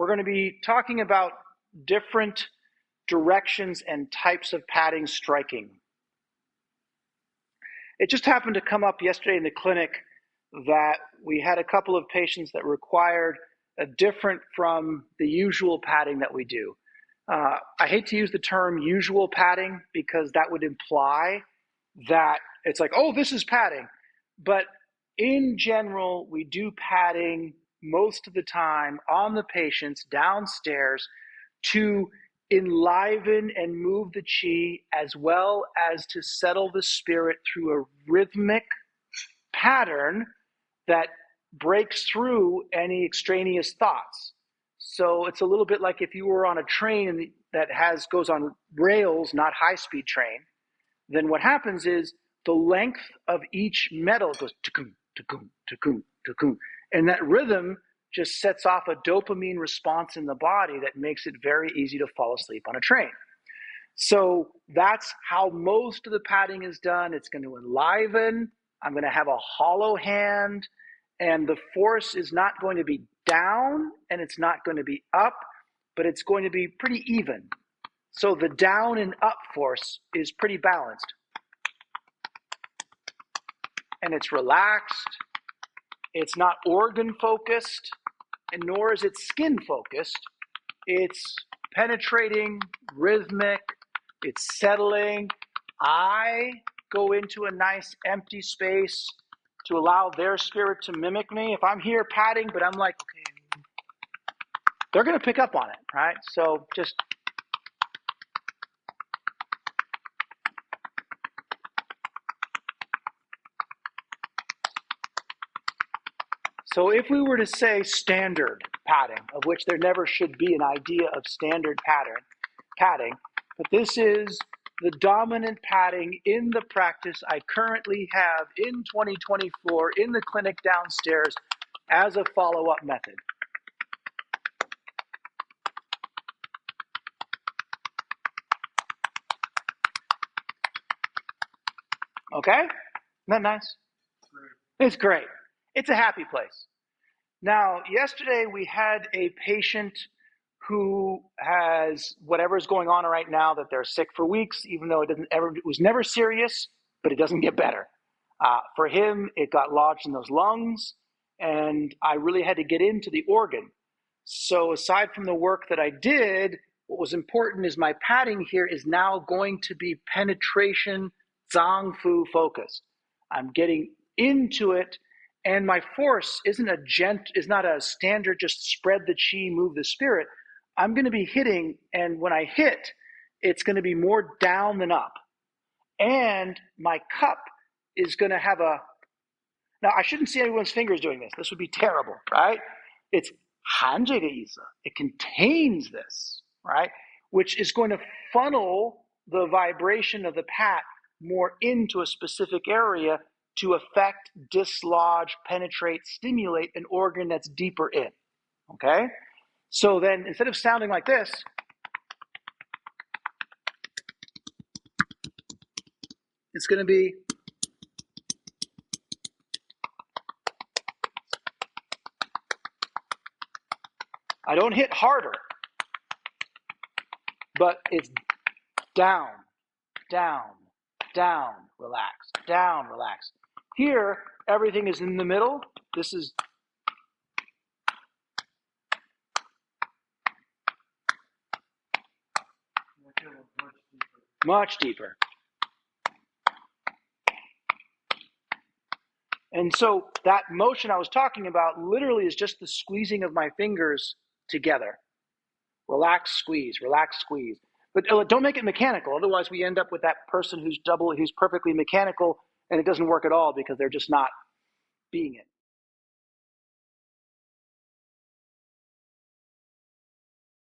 we're going to be talking about different directions and types of padding striking. It just happened to come up yesterday in the clinic that we had a couple of patients that required a different from the usual padding that we do. I hate to use the term usual padding because that would imply that it's like, oh, this is padding. But in general, we do padding most of the time on the patients downstairs to enliven and move the chi, as well as to settle the spirit through a rhythmic pattern that breaks through any extraneous thoughts. So it's a little bit like if you were on a train that goes on rails, not high-speed train, then what happens is the length of each metal goes tukum, tukum, tukum, tukum, and that rhythm just sets off a dopamine response in the body that makes it very easy to fall asleep on a train. So that's how most of the padding is done. It's going to enliven. I'm going to have a hollow hand, and the force is not going to be down and it's not going to be up, but it's going to be pretty even. So the down and up force is pretty balanced. And it's relaxed. It's not organ focused, and nor is it skin focused. It's penetrating, rhythmic, it's settling. I go into a nice empty space to allow their spirit to mimic me. If I'm here padding, but I'm like, okay, they're going to pick up on it, right? So just so if we were to say standard padding, of which there never should be an idea of standard padding, but this is the dominant padding in the practice I currently have in 2024 in the clinic downstairs as a follow-up method. Okay? Isn't that nice? It's great. It's a happy place. Now, yesterday we had a patient who has whatever's going on right now, that they're sick for weeks, even though it was never serious, but it doesn't get better. For him, it got lodged in those lungs, and I really had to get into the organ. So aside from the work that I did, what was important is my padding here is now going to be penetration, zang fu focused. I'm getting into it, and my force is not a standard just spread the chi, move the spirit. I'm going to be hitting, and when I hit, it's going to be more down than up. And my cup is going to have now I shouldn't see anyone's fingers doing this. This would be terrible, right? It's it contains this, right? Which is going to funnel the vibration of the pat more into a specific area to affect, dislodge, penetrate, stimulate an organ that's deeper in, okay? So then instead of sounding like this, it's going to be I don't hit harder, but it's down, down, down, relax, down, relax. Here, everything is in the middle. This is much deeper. And so that motion I was talking about literally is just the squeezing of my fingers together. Relax, squeeze, relax, squeeze. But don't make it mechanical. Otherwise, we end up with that person who's perfectly mechanical, and it doesn't work at all because they're just not being it.